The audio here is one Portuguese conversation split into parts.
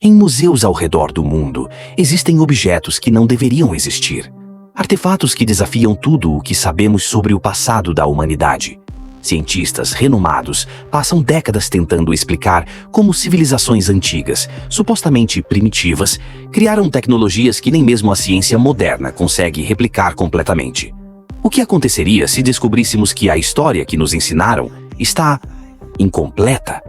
Em museus ao redor do mundo, existem objetos que não deveriam existir. Artefatos que desafiam tudo o que sabemos sobre o passado da humanidade. Cientistas renomados passam décadas tentando explicar como civilizações antigas, supostamente primitivas, criaram tecnologias que nem mesmo a ciência moderna consegue replicar completamente. O que aconteceria se descobríssemos que a história que nos ensinaram está incompleta?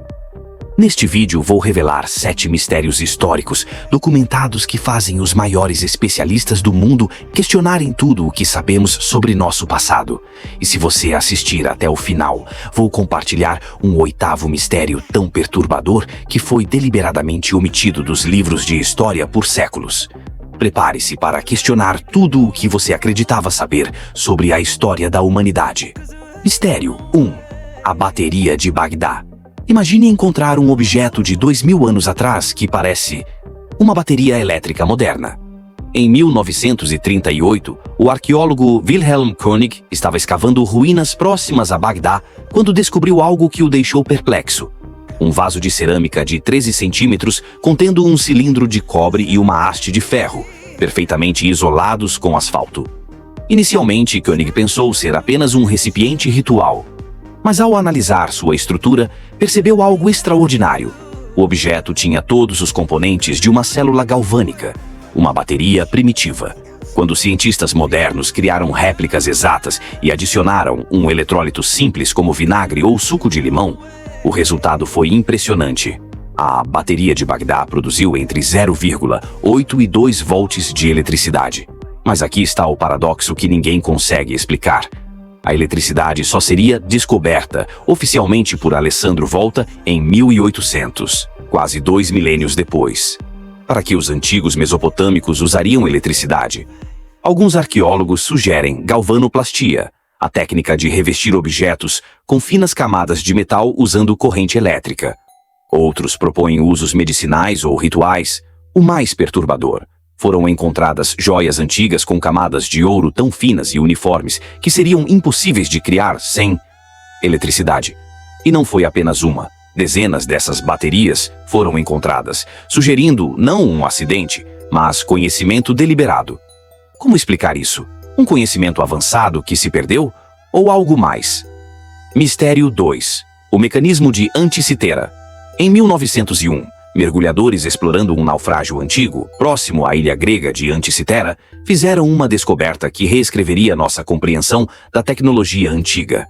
Neste vídeo vou revelar 7 mistérios históricos documentados que fazem os maiores especialistas do mundo questionarem tudo o que sabemos sobre nosso passado. E se você assistir até o final, vou compartilhar um 8º mistério tão perturbador que foi deliberadamente omitido dos livros de história por séculos. Prepare-se para questionar tudo o que você acreditava saber sobre a história da humanidade. Mistério 1. A bateria de Bagdá. Imagine encontrar um objeto de 2000 anos atrás que parece uma bateria elétrica moderna. Em 1938, o arqueólogo Wilhelm König estava escavando ruínas próximas a Bagdá quando descobriu algo que o deixou perplexo. Um vaso de cerâmica de 13 centímetros contendo um cilindro de cobre e uma haste de ferro, perfeitamente isolados com asfalto. Inicialmente, König pensou ser apenas um recipiente ritual. Mas ao analisar sua estrutura, percebeu algo extraordinário. O objeto tinha todos os componentes de uma célula galvânica, uma bateria primitiva. Quando cientistas modernos criaram réplicas exatas e adicionaram um eletrólito simples como vinagre ou suco de limão, o resultado foi impressionante. A bateria de Bagdá produziu entre 0,8 e 2 volts de eletricidade. Mas aqui está o paradoxo que ninguém consegue explicar. A eletricidade só seria descoberta oficialmente por Alessandro Volta em 1800, quase 2 milênios depois. Para que os antigos mesopotâmicos usariam eletricidade? Alguns arqueólogos sugerem galvanoplastia, a técnica de revestir objetos com finas camadas de metal usando corrente elétrica. Outros propõem usos medicinais ou rituais. O mais perturbador: foram encontradas joias antigas com camadas de ouro tão finas e uniformes que seriam impossíveis de criar sem eletricidade. E não foi apenas uma. Dezenas dessas baterias foram encontradas, sugerindo não um acidente, mas conhecimento deliberado. Como explicar isso? Um conhecimento avançado que se perdeu? Ou algo mais? Mistério 2. O mecanismo de Anticitera. Em 1901, mergulhadores explorando um naufrágio antigo, próximo à ilha grega de Anticitera, fizeram uma descoberta que reescreveria nossa compreensão da tecnologia antiga.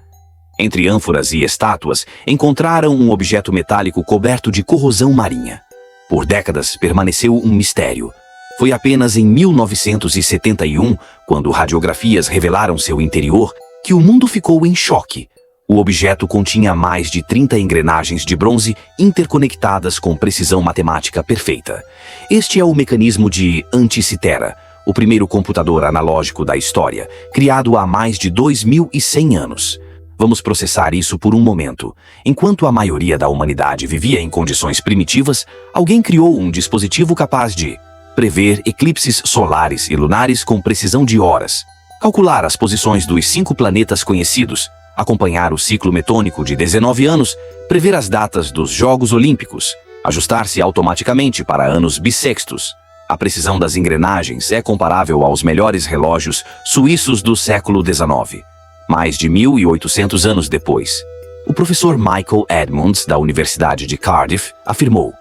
Entre ânforas e estátuas, encontraram um objeto metálico coberto de corrosão marinha. Por décadas permaneceu um mistério. Foi apenas em 1971, quando radiografias revelaram seu interior, que o mundo ficou em choque. O objeto continha mais de 30 engrenagens de bronze interconectadas com precisão matemática perfeita. Este é o mecanismo de Anticitera, o primeiro computador analógico da história, criado há mais de 2100 anos. Vamos processar isso por um momento. Enquanto a maioria da humanidade vivia em condições primitivas, alguém criou um dispositivo capaz de prever eclipses solares e lunares com precisão de horas, calcular as posições dos 5 planetas conhecidos, acompanhar o ciclo metônico de 19 anos, prever as datas dos Jogos Olímpicos, ajustar-se automaticamente para anos bissextos. A precisão das engrenagens é comparável aos melhores relógios suíços do século XIX. Mais de 1800 anos depois, o professor Michael Edmonds, da Universidade de Cardiff, afirmou: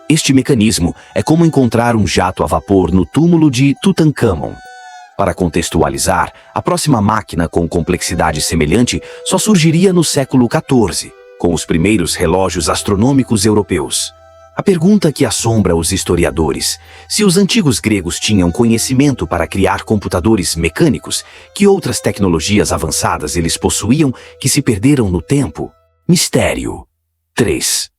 este mecanismo é como encontrar um jato a vapor no túmulo de Tutankhamon. Para contextualizar, a próxima máquina com complexidade semelhante só surgiria no século XIV, com os primeiros relógios astronômicos europeus. A pergunta que assombra os historiadores: se os antigos gregos tinham conhecimento para criar computadores mecânicos, que outras tecnologias avançadas eles possuíam que se perderam no tempo? Mistério 3.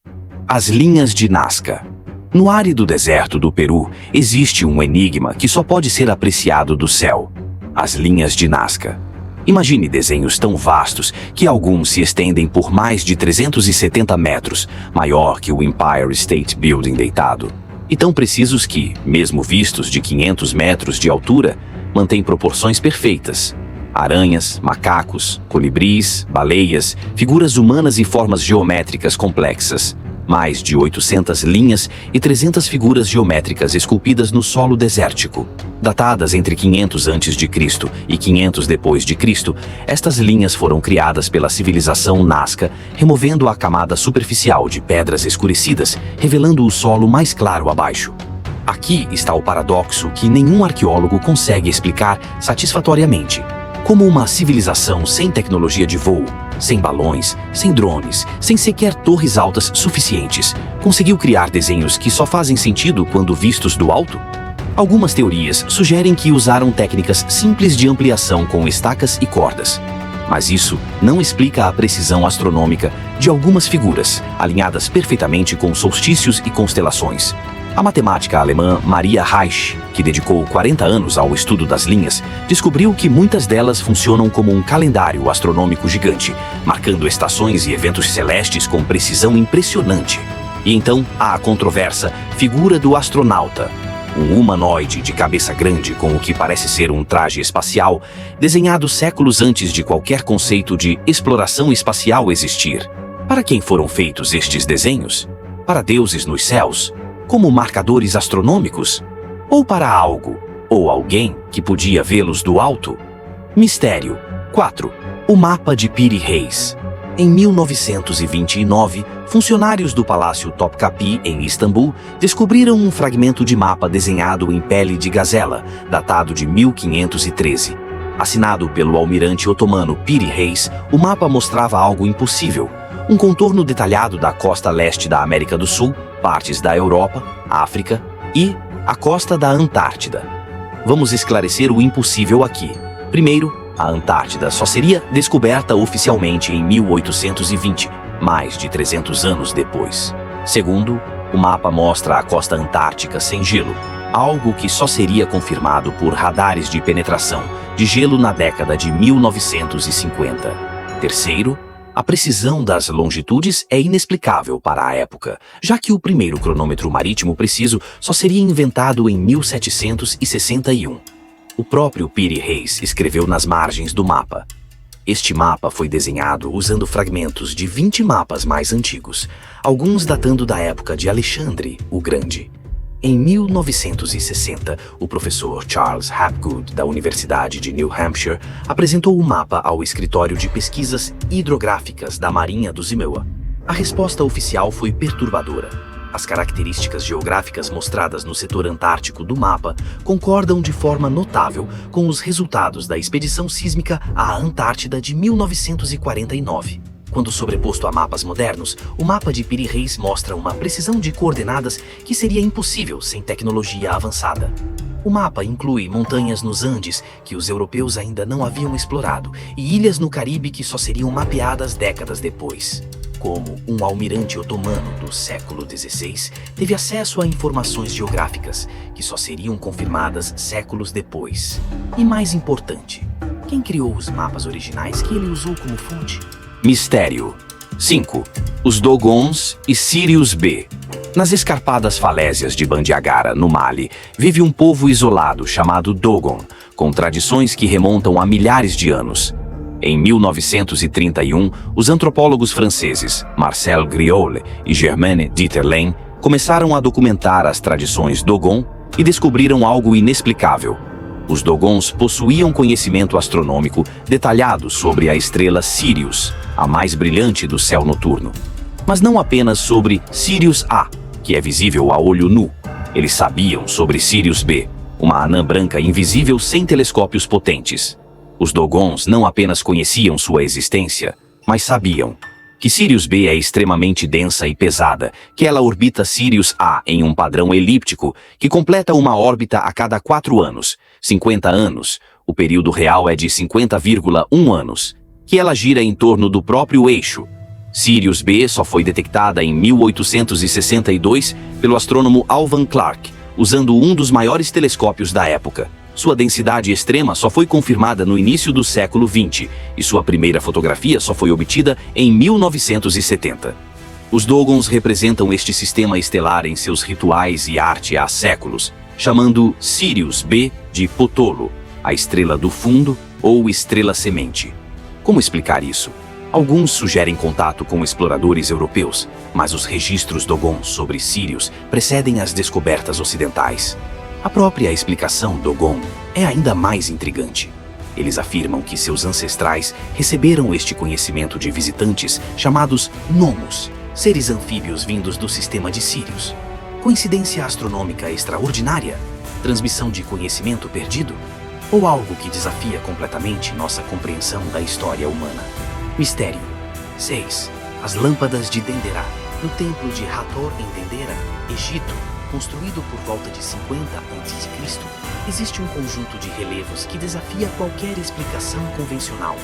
As linhas de Nazca. No árido deserto do Peru, existe um enigma que só pode ser apreciado do céu: as linhas de Nazca. Imagine desenhos tão vastos que alguns se estendem por mais de 370 metros, maior que o Empire State Building deitado, e tão precisos que, mesmo vistos de 500 metros de altura, mantêm proporções perfeitas. Aranhas, macacos, colibris, baleias, figuras humanas e formas geométricas complexas. mais de 800 linhas e 300 figuras geométricas esculpidas no solo desértico. Datadas entre 500 a.C. e 500 depois de Cristo, estas linhas foram criadas pela civilização Nazca, removendo a camada superficial de pedras escurecidas, revelando o solo mais claro abaixo. Aqui está o paradoxo que nenhum arqueólogo consegue explicar satisfatoriamente. Como uma civilização sem tecnologia de voo, sem balões, sem drones, sem sequer torres altas suficientes, conseguiu criar desenhos que só fazem sentido quando vistos do alto? Algumas teorias sugerem que usaram técnicas simples de ampliação com estacas e cordas. Mas isso não explica a precisão astronômica de algumas figuras, alinhadas perfeitamente com solstícios e constelações. A matemática alemã Maria Reich, que dedicou 40 anos ao estudo das linhas, descobriu que muitas delas funcionam como um calendário astronômico gigante, marcando estações e eventos celestes com precisão impressionante. E então há a controversa figura do astronauta, um humanoide de cabeça grande com o que parece ser um traje espacial, desenhado séculos antes de qualquer conceito de exploração espacial existir. Para quem foram feitos estes desenhos? Para deuses nos céus? Como marcadores astronômicos? Ou para algo, ou alguém que podia vê-los do alto? Mistério 4. O mapa de Piri Reis. Em 1929, funcionários do Palácio Topkapi, em Istambul, descobriram um fragmento de mapa desenhado em pele de gazela, datado de 1513. Assinado pelo almirante otomano Piri Reis, o mapa mostrava algo impossível: um contorno detalhado da costa leste da América do Sul, partes da Europa, África e a costa da Antártida. Vamos esclarecer o impossível aqui. Primeiro, a Antártida só seria descoberta oficialmente em 1820, mais de 300 anos depois. Segundo, o mapa mostra a costa antártica sem gelo, algo que só seria confirmado por radares de penetração de gelo na década de 1950. Terceiro, a precisão das longitudes é inexplicável para a época, já que o primeiro cronômetro marítimo preciso só seria inventado em 1761. O próprio Piri Reis escreveu nas margens do mapa: este mapa foi desenhado usando fragmentos de 20 mapas mais antigos, alguns datando da época de Alexandre o Grande. Em 1960, o professor Charles Hapgood, da Universidade de New Hampshire, apresentou o mapa ao Escritório de Pesquisas Hidrográficas da Marinha do Zimbabwe. A resposta oficial foi perturbadora. As características geográficas mostradas no setor antártico do mapa concordam de forma notável com os resultados da expedição sísmica à Antártida de 1949. Quando sobreposto a mapas modernos, o mapa de Piri Reis mostra uma precisão de coordenadas que seria impossível sem tecnologia avançada. O mapa inclui montanhas nos Andes que os europeus ainda não haviam explorado e ilhas no Caribe que só seriam mapeadas décadas depois. Como um almirante otomano do século XVI teve acesso a informações geográficas que só seriam confirmadas séculos depois. E mais importante, quem criou os mapas originais que ele usou como fonte? Mistério 5. Os Dogons e Sirius B. Nas escarpadas falésias de Bandiagara, no Mali, vive um povo isolado chamado Dogon, com tradições que remontam a milhares de anos. Em 1931, os antropólogos franceses Marcel Griaule e Germaine Dieterlen começaram a documentar as tradições Dogon e descobriram algo inexplicável. Os Dogons possuíam conhecimento astronômico detalhado sobre a estrela Sirius, a mais brilhante do céu noturno. Mas não apenas sobre Sirius A, que é visível a olho nu. Eles sabiam sobre Sirius B, uma anã branca invisível sem telescópios potentes. Os Dogons não apenas conheciam sua existência, mas sabiam que Sirius B é extremamente densa e pesada, que ela orbita Sirius A em um padrão elíptico que completa uma órbita a cada 4 anos, 50 anos, o período real é de 50,1 anos, que ela gira em torno do próprio eixo. Sirius B só foi detectada em 1862 pelo astrônomo Alvan Clark, usando um dos maiores telescópios da época. Sua densidade extrema só foi confirmada no início do século XX, e sua primeira fotografia só foi obtida em 1970. Os Dogons representam este sistema estelar em seus rituais e arte há séculos, chamando Sirius B de Potolo, a estrela do fundo ou estrela semente. Como explicar isso? Alguns sugerem contato com exploradores europeus, mas os registros Dogon sobre sírios precedem as descobertas ocidentais. A própria explicação Dogon é ainda mais intrigante. Eles afirmam que seus ancestrais receberam este conhecimento de visitantes chamados Nomos, seres anfíbios vindos do sistema de Sírios. Coincidência astronômica extraordinária? Transmissão de conhecimento perdido? Ou algo que desafia completamente nossa compreensão da história humana? Mistério 6. As lâmpadas de Denderah. No templo de Hathor em Dendera, Egito, construído por volta de 50 a.C., existe um conjunto de relevos que desafia qualquer explicação convencional.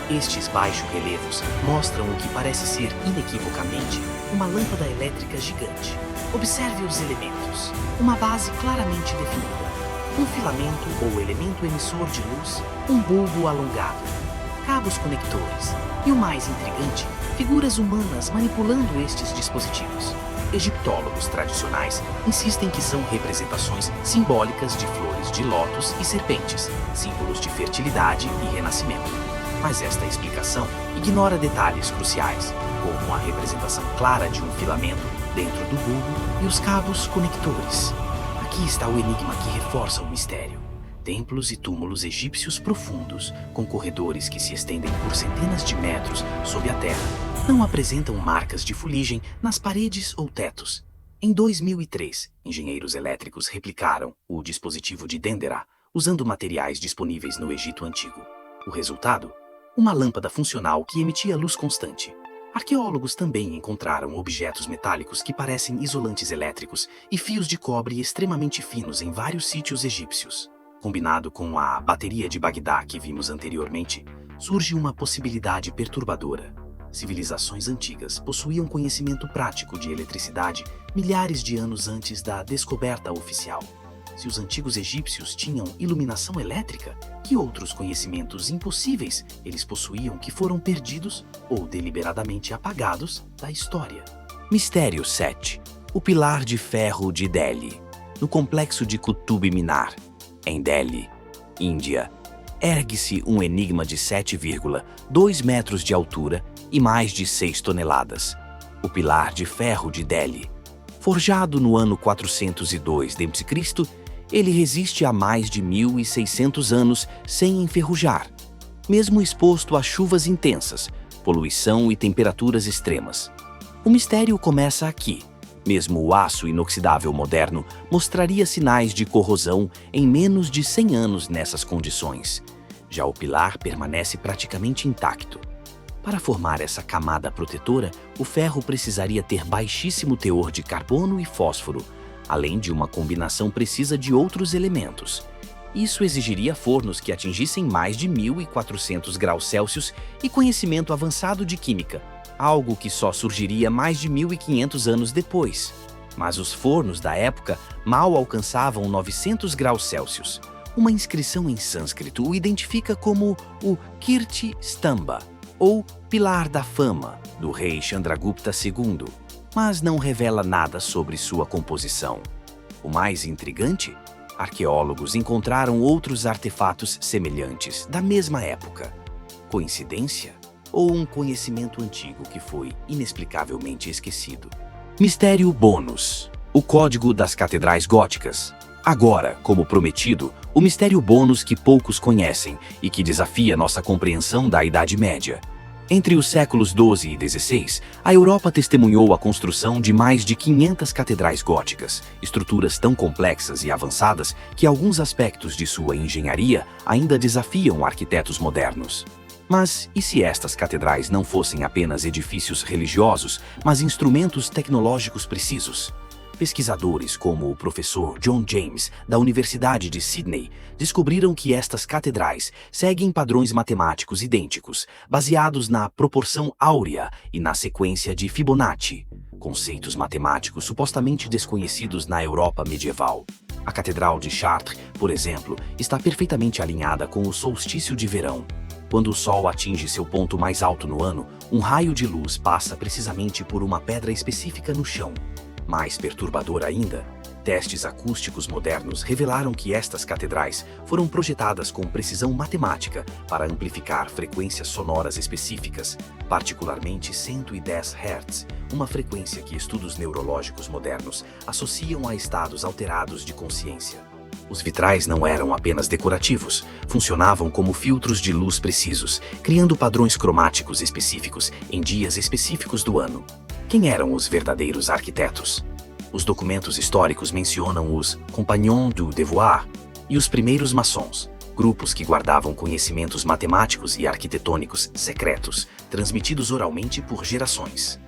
Estes baixo-relevos mostram o que parece ser inequivocamente uma lâmpada elétrica gigante. Observe os elementos. Uma base claramente definida. Um filamento ou elemento emissor de luz, um bulbo alongado, cabos conectores e, o mais intrigante, figuras humanas manipulando estes dispositivos. Egiptólogos tradicionais insistem que são representações simbólicas de flores de lótus e serpentes, símbolos de fertilidade e renascimento. Mas esta explicação ignora detalhes cruciais, como a representação clara de um filamento dentro do bulbo e os cabos conectores. Aqui está o enigma que reforça o mistério. Templos e túmulos egípcios profundos, com corredores que se estendem por centenas de metros sob a terra, não apresentam marcas de fuligem nas paredes ou tetos. Em 2003, engenheiros elétricos replicaram o dispositivo de Denderah usando materiais disponíveis no Egito Antigo. O resultado? Uma lâmpada funcional que emitia luz constante. Arqueólogos também encontraram objetos metálicos que parecem isolantes elétricos e fios de cobre extremamente finos em vários sítios egípcios. Combinado com a bateria de Bagdá que vimos anteriormente, surge uma possibilidade perturbadora. Civilizações antigas possuíam conhecimento prático de eletricidade milhares de anos antes da descoberta oficial. Se os antigos egípcios tinham iluminação elétrica, que outros conhecimentos impossíveis eles possuíam que foram perdidos ou deliberadamente apagados da história? Mistério 7. O pilar de ferro de Delhi. No complexo de Qutub Minar, em Delhi, Índia, ergue-se um enigma de 7,2 metros de altura e mais de 6 toneladas. O pilar de ferro de Delhi. Forjado no ano 402 d.C., ele resiste há mais de 1.600 anos sem enferrujar, mesmo exposto a chuvas intensas, poluição e temperaturas extremas. O mistério começa aqui. Mesmo o aço inoxidável moderno mostraria sinais de corrosão em menos de 100 anos nessas condições. Já o pilar permanece praticamente intacto. Para formar essa camada protetora, o ferro precisaria ter baixíssimo teor de carbono e fósforo, além de uma combinação precisa de outros elementos. Isso exigiria fornos que atingissem mais de 1.400 graus Celsius e conhecimento avançado de química, algo que só surgiria mais de 1.500 anos depois. Mas os fornos da época mal alcançavam 900 graus Celsius. Uma inscrição em sânscrito o identifica como o Kirti Stamba, ou Pilar da Fama, do rei Chandragupta II, mas não revela nada sobre sua composição. O mais intrigante? Arqueólogos encontraram outros artefatos semelhantes da mesma época. Coincidência? Ou um conhecimento antigo que foi inexplicavelmente esquecido? Mistério bônus. O código das catedrais góticas. Agora, como prometido, o mistério bônus que poucos conhecem e que desafia nossa compreensão da Idade Média. Entre os séculos XII e XVI, a Europa testemunhou a construção de mais de 500 catedrais góticas, estruturas tão complexas e avançadas que alguns aspectos de sua engenharia ainda desafiam arquitetos modernos. Mas e se estas catedrais não fossem apenas edifícios religiosos, mas instrumentos tecnológicos precisos? Pesquisadores como o professor John James, da Universidade de Sydney, descobriram que estas catedrais seguem padrões matemáticos idênticos, baseados na proporção áurea e na sequência de Fibonacci, conceitos matemáticos supostamente desconhecidos na Europa medieval. A Catedral de Chartres, por exemplo, está perfeitamente alinhada com o solstício de verão. Quando o Sol atinge seu ponto mais alto no ano, um raio de luz passa precisamente por uma pedra específica no chão. Mais perturbador ainda, testes acústicos modernos revelaram que estas catedrais foram projetadas com precisão matemática para amplificar frequências sonoras específicas, particularmente 110 Hz, uma frequência que estudos neurológicos modernos associam a estados alterados de consciência. Os vitrais não eram apenas decorativos, funcionavam como filtros de luz precisos, criando padrões cromáticos específicos em dias específicos do ano. Quem eram os verdadeiros arquitetos? Os documentos históricos mencionam os Compagnons du Devoir e os primeiros maçons, grupos que guardavam conhecimentos matemáticos e arquitetônicos secretos, transmitidos oralmente por gerações.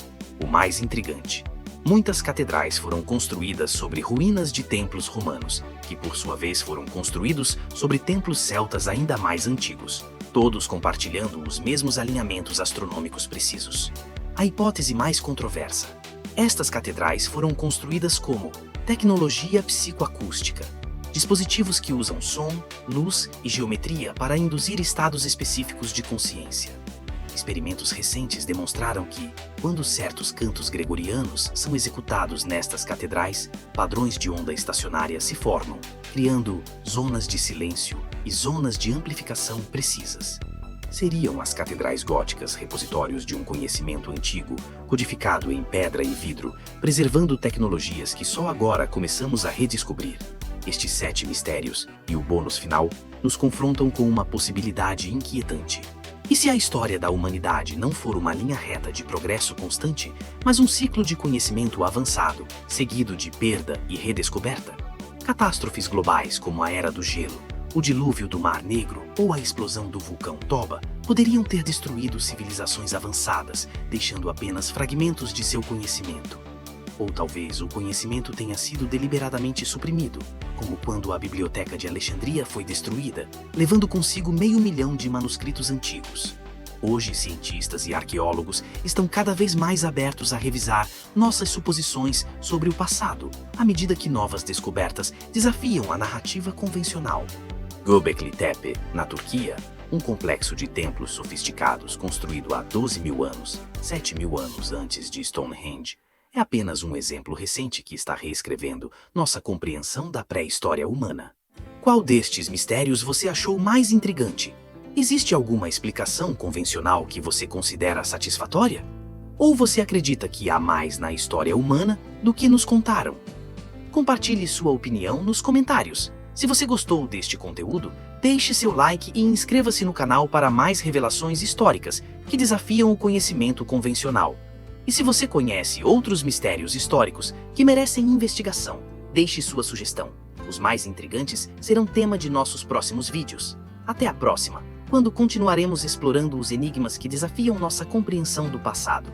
O mais intrigante: muitas catedrais foram construídas sobre ruínas de templos romanos, que por sua vez foram construídos sobre templos celtas ainda mais antigos, todos compartilhando os mesmos alinhamentos astronômicos precisos. A hipótese mais controversa: estas catedrais foram construídas como tecnologia psicoacústica, dispositivos que usam som, luz e geometria para induzir estados específicos de consciência. Experimentos recentes demonstraram que, quando certos cantos gregorianos são executados nestas catedrais, padrões de onda estacionária se formam, criando zonas de silêncio e zonas de amplificação precisas. Seriam as catedrais góticas repositórios de um conhecimento antigo, codificado em pedra e vidro, preservando tecnologias que só agora começamos a redescobrir. Estes 7 mistérios, e o bônus final, nos confrontam com uma possibilidade inquietante. E se a história da humanidade não for uma linha reta de progresso constante, mas um ciclo de conhecimento avançado, seguido de perda e redescoberta? Catástrofes globais como a Era do Gelo, o dilúvio do Mar Negro ou a explosão do vulcão Toba poderiam ter destruído civilizações avançadas, deixando apenas fragmentos de seu conhecimento. Ou talvez o conhecimento tenha sido deliberadamente suprimido, como quando a Biblioteca de Alexandria foi destruída, levando consigo 500 mil de manuscritos antigos. Hoje, cientistas e arqueólogos estão cada vez mais abertos a revisar nossas suposições sobre o passado, à medida que novas descobertas desafiam a narrativa convencional. Göbekli Tepe, na Turquia, um complexo de templos sofisticados construído há 12.000 anos, 7.000 anos antes de Stonehenge, é apenas um exemplo recente que está reescrevendo nossa compreensão da pré-história humana. Qual destes mistérios você achou mais intrigante? Existe alguma explicação convencional que você considera satisfatória? Ou você acredita que há mais na história humana do que nos contaram? Compartilhe sua opinião nos comentários. Se você gostou deste conteúdo, deixe seu like e inscreva-se no canal para mais revelações históricas que desafiam o conhecimento convencional. E se você conhece outros mistérios históricos que merecem investigação, deixe sua sugestão. Os mais intrigantes serão tema de nossos próximos vídeos. Até a próxima, quando continuaremos explorando os enigmas que desafiam nossa compreensão do passado.